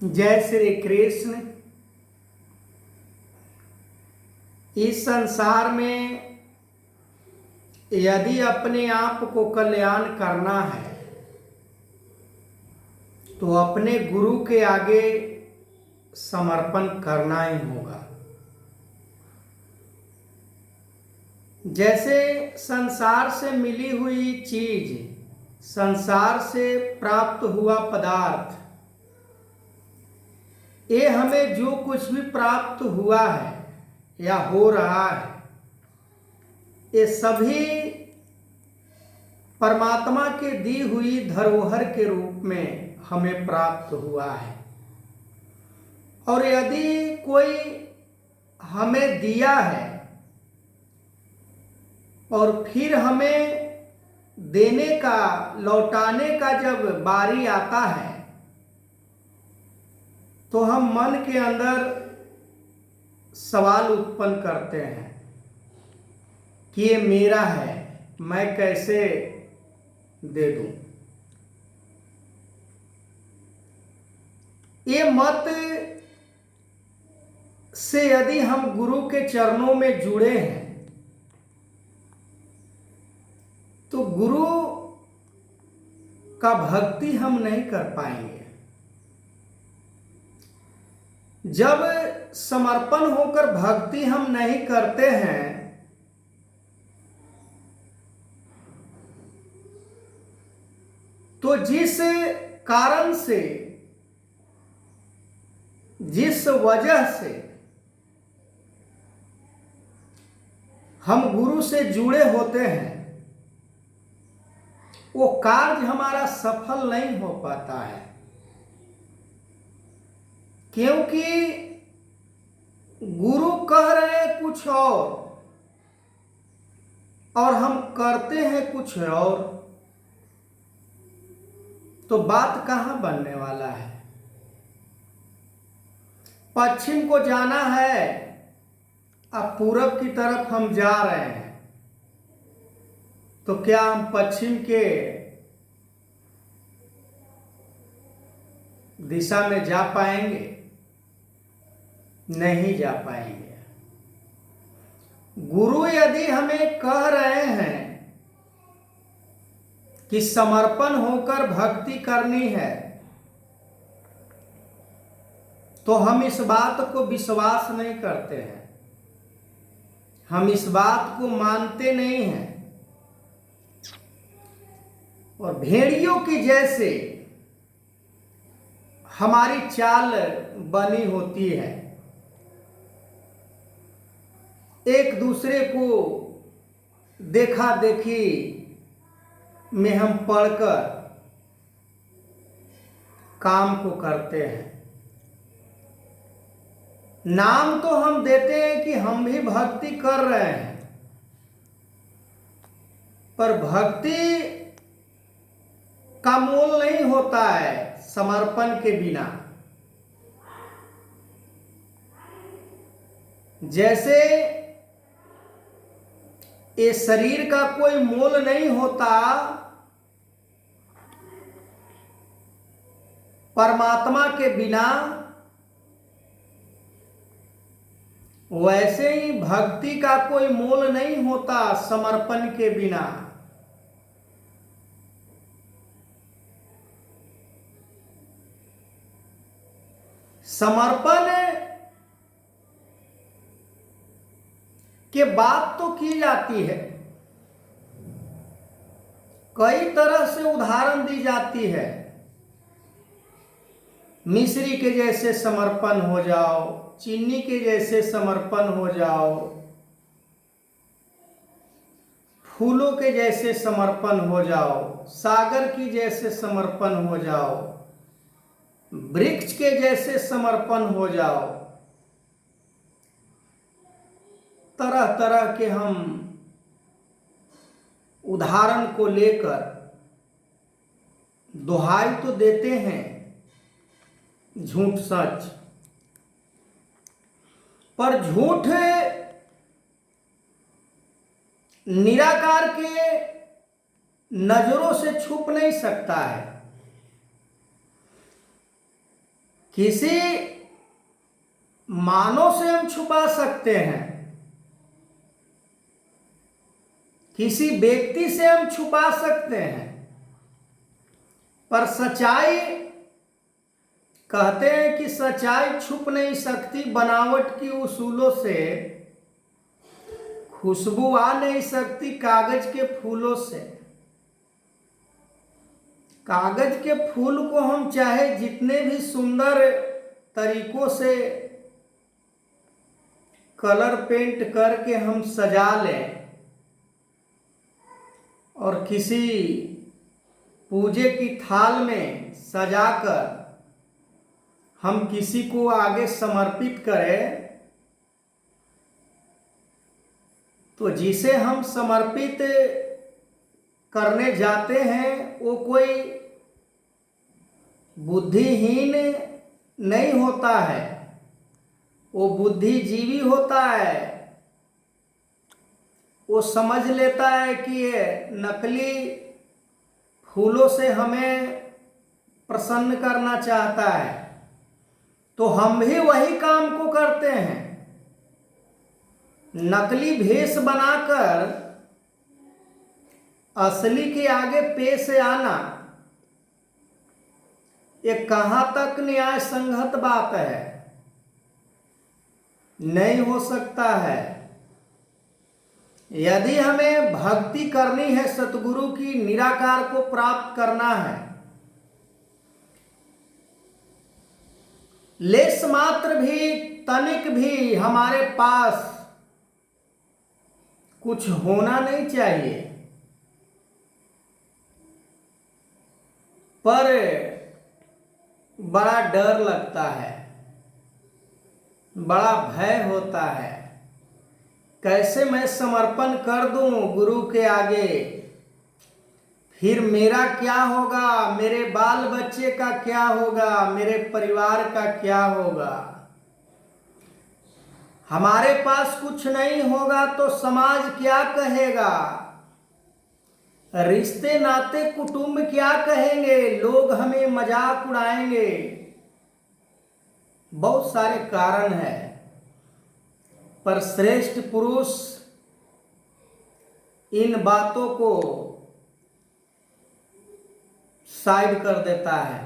जय श्री कृष्ण। इस संसार में यदि अपने आप को कल्याण करना है तो अपने गुरु के आगे समर्पण करना ही होगा। जैसे संसार से मिली हुई चीज, संसार से प्राप्त हुआ पदार्थ, ये हमें जो कुछ भी प्राप्त हुआ है या हो रहा है, ये सभी परमात्मा के दी हुई धरोहर के रूप में हमें प्राप्त हुआ है। और यदि कोई हमें दिया है और फिर हमें देने का, लौटाने का जब बारी आता है तो हम मन के अंदर सवाल उत्पन्न करते हैं कि ये मेरा है, मैं कैसे दे दूं। ये मत से यदि हम गुरु के चरणों में जुड़े हैं तो गुरु का भक्ति हम नहीं कर पाएंगे। जब समर्पण होकर भक्ति हम नहीं करते हैं तो जिस कारण से, जिस वजह से हम गुरु से जुड़े होते हैं वो कार्य हमारा सफल नहीं हो पाता है, क्योंकि गुरु कह रहे हैं कुछ और हम करते हैं कुछ और, तो बात कहां बनने वाला है। पश्चिम को जाना है, अब पूरब की तरफ हम जा रहे हैं, तो क्या हम पश्चिम के दिशा में जा पाएंगे? नहीं जा पाएंगे। गुरु यदि हमें कह रहे हैं कि समर्पण होकर भक्ति करनी है तो हम इस बात को विश्वास नहीं करते हैं, हम इस बात को मानते नहीं हैं। और भेड़ियों की जैसे हमारी चाल बनी होती है, एक दूसरे को देखा देखी में हम पढ़कर काम को करते हैं। नाम तो हम देते हैं कि हम भी भक्ति कर रहे हैं, पर भक्ति का मोल नहीं होता है समर्पण के बिना। जैसे ये शरीर का कोई मोल नहीं होता परमात्मा के बिना, वैसे ही भक्ति का कोई मोल नहीं होता समर्पण के बिना। समर्पण के बात तो की जाती है, कई तरह से उदाहरण दी जाती है। मिश्री के जैसे समर्पण हो जाओ, चीनी के जैसे समर्पण हो जाओ, फूलों के जैसे समर्पण हो जाओ, सागर की जैसे समर्पण हो जाओ, वृक्ष के जैसे समर्पण हो जाओ। तरह तरह के हम उदाहरण को लेकर दुहाई तो देते हैं, झूठ सच, पर झूठ निराकार के नजरों से छुप नहीं सकता है, किसी मानव से हम छुपा सकते हैं, किसी व्यक्ति से हम छुपा सकते हैं, पर सच्चाई कहते हैं कि सच्चाई छुप नहीं सकती। बनावट की उसूलों से खुशबू आ नहीं सकती कागज के फूलों से। कागज के फूल को हम चाहे जितने भी सुंदर तरीकों से कलर पेंट करके हम सजा लें और किसी पूजे की थाल में सजाकर हम किसी को आगे समर्पित करें, तो जिसे हम समर्पित करने जाते हैं वो कोई बुद्धिहीन नहीं होता है, वो बुद्धिजीवी होता है। वो समझ लेता है कि ये नकली फूलों से हमें प्रसन्न करना चाहता है, तो हम भी वही काम को करते हैं। नकली भेष बनाकर असली के आगे पेश आना, ये कहां तक न्याय संगत बात है? नहीं हो सकता है। यदि हमें भक्ति करनी है, सतगुरु की निराकार को प्राप्त करना है, लेस मात्र भी तनिक भी हमारे पास कुछ होना नहीं चाहिए, पर बड़ा डर लगता है, बड़ा भय होता है। कैसे मैं समर्पण कर दूं गुरु के आगे, फिर मेरा क्या होगा, मेरे बाल बच्चे का क्या होगा, मेरे परिवार का क्या होगा? हमारे पास कुछ नहीं होगा तो समाज क्या कहेगा? रिश्ते नाते कुटुंब क्या कहेंगे? लोग हमें मजाक उड़ाएंगे। बहुत सारे कारण हैं, पर श्रेष्ठ पुरुष इन बातों को साइड कर देता है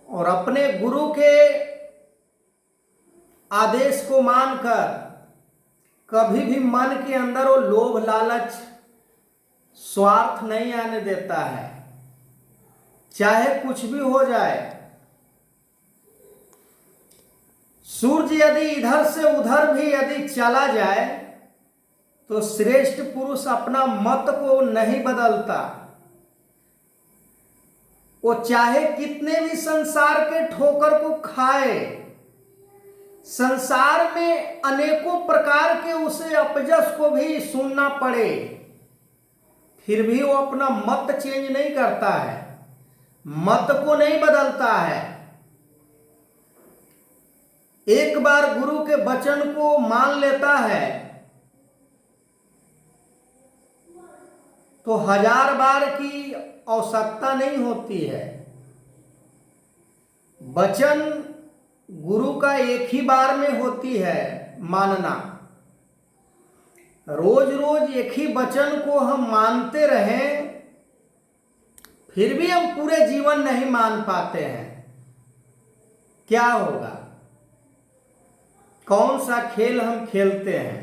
और अपने गुरु के आदेश को मानकर कभी भी मन के अंदर वो लोभ लालच स्वार्थ नहीं आने देता है, चाहे कुछ भी हो जाए। सूर्य यदि इधर से उधर भी यदि चला जाए तो श्रेष्ठ पुरुष अपना मत को नहीं बदलता। वो चाहे कितने भी संसार के ठोकर को खाए, संसार में अनेकों प्रकार के उसे अपजस को भी सुनना पड़े, फिर भी वो अपना मत चेंज नहीं करता है, मत को नहीं बदलता है। एक बार गुरु के वचन को मान लेता है तो 1000 बार की आवश्यकता नहीं होती है। वचन गुरु का एक ही बार में होती है मानना। रोज रोज एक ही वचन को हम मानते रहें, फिर भी हम पूरे जीवन नहीं मान पाते हैं, क्या होगा? कौन सा खेल हम खेलते हैं?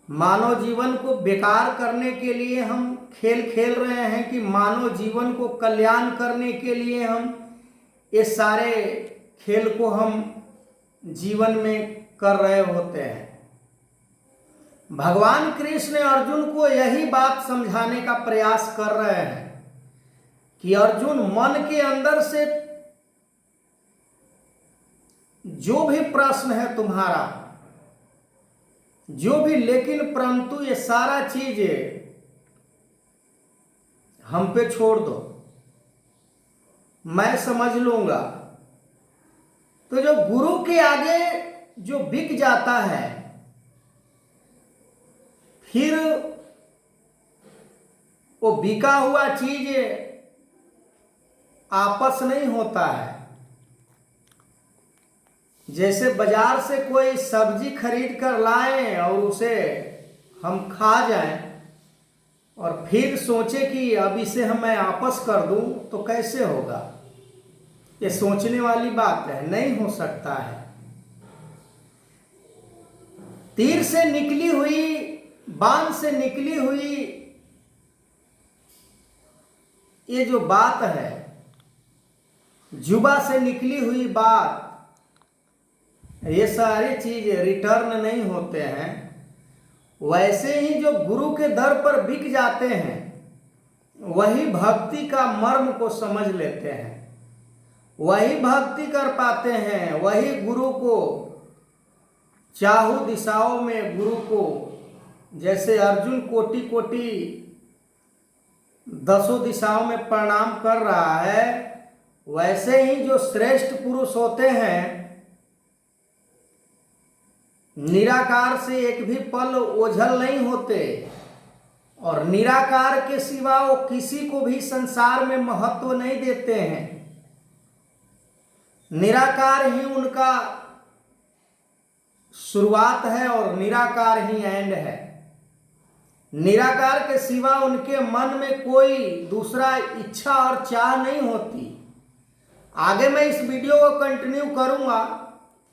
मानव जीवन को बेकार करने के लिए हम खेल खेल रहे हैं कि मानव जीवन को कल्याण करने के लिए हम ये सारे खेल को हम जीवन में कर रहे होते हैं? भगवान कृष्ण अर्जुन को यही बात समझाने का प्रयास कर रहे हैं कि अर्जुन, मन के अंदर से जो भी प्रश्न है तुम्हारा, जो भी, लेकिन परंतु ये सारा चीज हम पे छोड़ दो, मैं समझ लूंगा। तो जो गुरु के आगे जो बिक जाता है, फिर वो बिका हुआ चीज आपस नहीं होता है। जैसे बाजार से कोई सब्जी खरीद कर लाएं और उसे हम खा जाएं और फिर सोचे कि अब इसे मैं आपस कर दूं, तो कैसे होगा? ये सोचने वाली बात है, नहीं हो सकता है। तीर से निकली हुई, बाण से निकली हुई ये जो बात है, जुबा से निकली हुई बात, ये सारी चीज रिटर्न नहीं होते हैं। वैसे ही जो गुरु के दर पर बिक जाते हैं, वही भक्ति का मर्म को समझ लेते हैं, वही भक्ति कर पाते हैं, वही गुरु को चाहू दिशाओं में, गुरु को जैसे अर्जुन कोटि कोटि दसों दिशाओं में प्रणाम कर रहा है, वैसे ही जो श्रेष्ठ पुरुष होते हैं, निराकार से एक भी पल ओझल नहीं होते और निराकार के सिवा वो किसी को भी संसार में महत्व नहीं देते हैं। निराकार ही उनका शुरुआत है और निराकार ही एंड है। निराकार के सिवा उनके मन में कोई दूसरा इच्छा और चाह नहीं होती। आगे मैं इस वीडियो को कंटिन्यू करूंगा,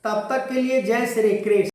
तब तक के लिए जय श्री कृष्ण।